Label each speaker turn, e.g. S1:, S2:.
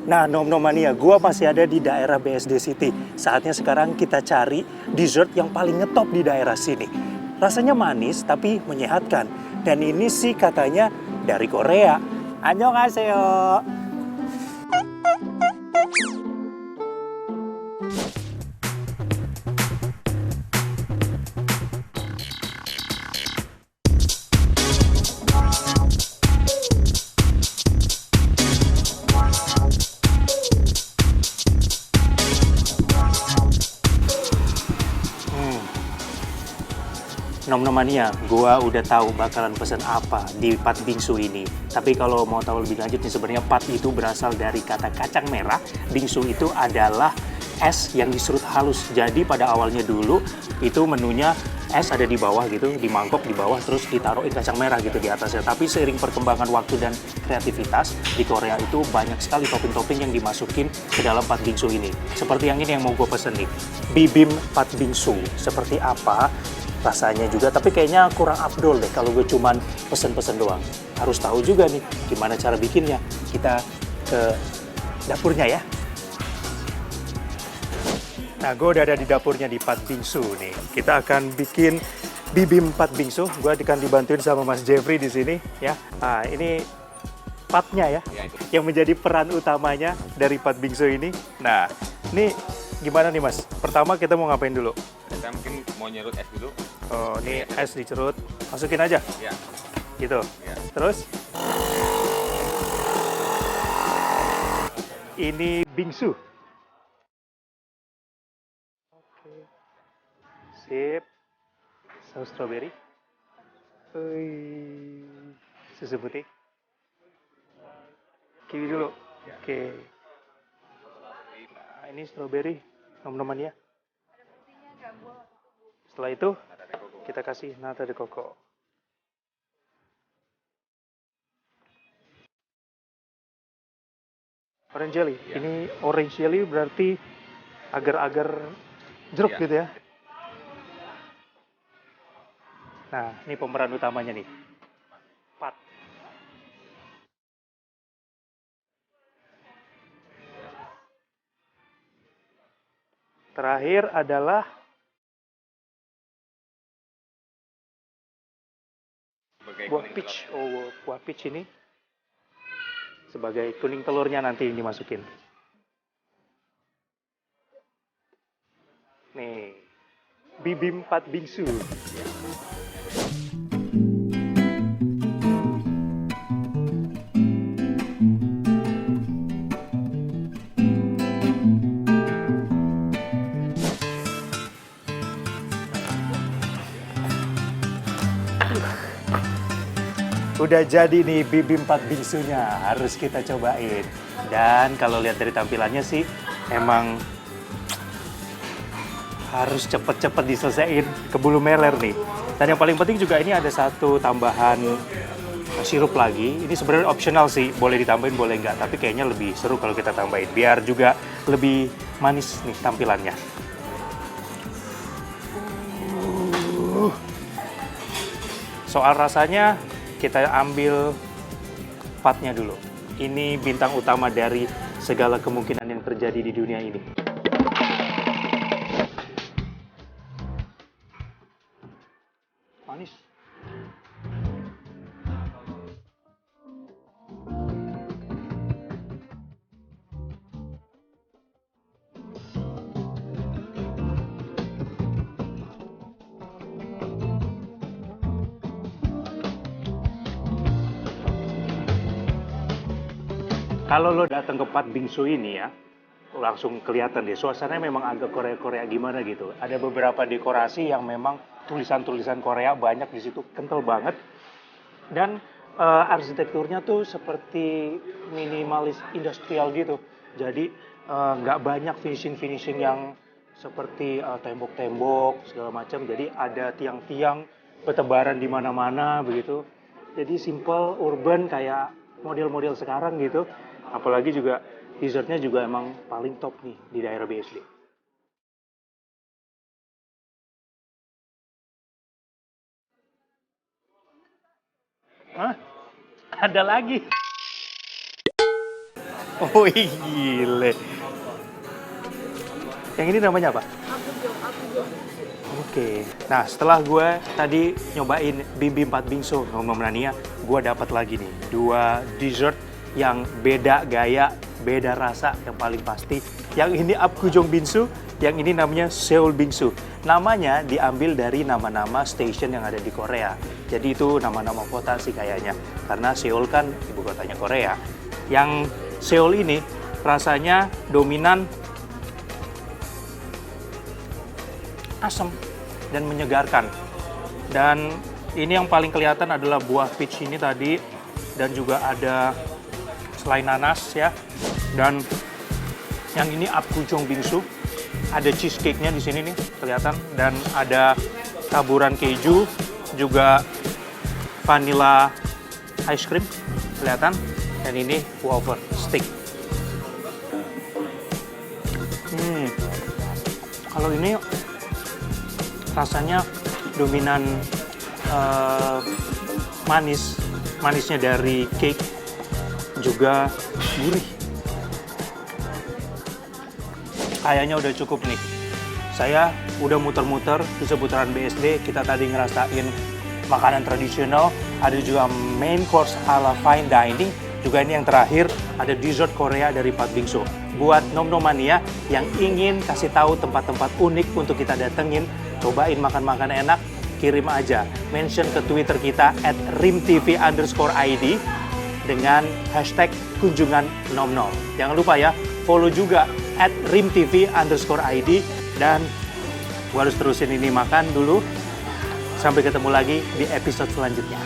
S1: Nah, Nom-Nomania, gua masih ada di daerah BSD City. Saatnya sekarang kita cari dessert yang paling ngetop di daerah sini. Rasanya manis tapi menyehatkan. Dan ini sih katanya dari Korea. Annyeonghaseyo. Nom-Nomania, gua udah tahu bakalan pesen apa di pat bingsu ini. Tapi kalau mau tahu lebih lanjut nih, sebenarnya pat itu berasal dari kata kacang merah. Bingsu itu adalah es yang diserut halus. Jadi pada awalnya dulu itu menunya es ada di bawah gitu, di mangkok di bawah, terus ditaruhin kacang merah gitu di atasnya. Tapi seiring perkembangan waktu dan kreativitas di Korea itu banyak sekali topping-topping yang dimasukin ke dalam pat bingsu ini. Seperti yang ini yang mau gue pesen nih, bibim pat bingsu. Seperti apa rasanya juga, tapi kayaknya kurang afdol deh kalau gue cuman pesen-pesen doang. Harus tahu juga nih gimana cara bikinnya. Kita ke dapurnya ya. Nah, gue udah ada di dapurnya di Pat Bingsu nih. Kita akan bikin bibim Pat Bingsu. Gue akan dibantuin sama Mas Jeffrey di sini ya. Nah, ini patnya ya, yang menjadi peran utamanya dari Pat Bingsu ini. Nah, ini gimana nih Mas? Pertama kita mau ngapain dulu?
S2: Kita mungkin mau nyerut es dulu.
S1: Oh, ini es dicerut. Masukin aja?
S2: Ya.
S1: Gitu?
S2: Ya.
S1: Terus? Ini bingsu. Oke. Sip. Saus strawberry. Susu putih. Kiwi dulu. Oke. Nah, ini strawberry. Nom-noman ya. Setelah itu, kita kasih nata de coco. Orange jelly.
S2: Ya.
S1: Ini orange jelly berarti agar-agar jeruk
S2: Ya.
S1: gitu ya. Nah, ini pemeran utamanya nih. Pat. Terakhir adalah buah peach. Oh, buah peach ini sebagai kuning telurnya nanti yang dimasukin. Nih, bibim pat bingsu. Udah jadi nih bibim pat bingsunya, harus kita cobain. Dan kalau lihat dari tampilannya sih, emang harus cepet-cepet diselesaikan, keburu meler nih. Dan yang paling penting juga ini ada satu tambahan sirup lagi. Ini sebenarnya optional sih, boleh ditambahin boleh nggak. Tapi kayaknya lebih seru kalau kita tambahin, biar juga lebih manis nih tampilannya. Soal rasanya, kita ambil patnya dulu. Ini bintang utama dari segala kemungkinan yang terjadi di dunia ini. Manis. Kalau lo datang ke Pat Bingsu ini ya, langsung kelihatan deh, suasananya memang agak Korea-Korea gimana gitu. Ada beberapa dekorasi yang memang tulisan-tulisan Korea banyak di situ, kental banget. Dan arsitekturnya tuh seperti minimalis industrial gitu. Jadi nggak banyak finishing-finishing yang seperti tembok-tembok segala macam. Jadi ada tiang-tiang bertebaran di mana-mana begitu. Jadi simple, urban kayak model-model sekarang gitu. Apalagi juga dessertnya juga emang paling top nih di daerah BSD. Hah? Ada lagi. Oh gile. Yang ini namanya apa? Oke. Nah, setelah gue tadi nyobain bibimbap bingsu Nomnomania, gue dapat lagi nih 2 dessert yang beda gaya, beda rasa yang paling pasti. Yang ini apgujeong bingsu, yang ini namanya Seoul bingsu. Namanya diambil dari nama-nama station yang ada di Korea. Jadi itu nama-nama kota sih kayaknya. Karena Seoul kan ibu kotanya Korea. Yang Seoul ini rasanya dominan asam dan menyegarkan. Dan ini yang paling kelihatan adalah buah peach ini tadi, dan juga ada selai nanas ya. Dan yang ini apgujeong bingsu, ada cheesecake-nya di sini nih kelihatan, dan ada taburan keju, juga vanilla ice cream kelihatan, dan ini wafer stick. Kalau ini rasanya dominan manisnya dari cake, juga gurih. Kayaknya udah cukup nih. Saya udah muter-muter di seputaran BSD. Kita tadi ngerasain makanan tradisional, ada juga main course ala fine dining, juga ini yang terakhir ada dessert Korea dari Pat Bingsu. Buat Nomnomania yang ingin kasih tahu tempat-tempat unik untuk kita datengin, cobain makan-makan enak, kirim aja mention ke Twitter kita @rimtv_id dengan hashtag kunjungan nomnom. Jangan lupa ya, follow juga @rimtv_id, dan gua harus terusin ini makan dulu. Sampai ketemu lagi di episode selanjutnya.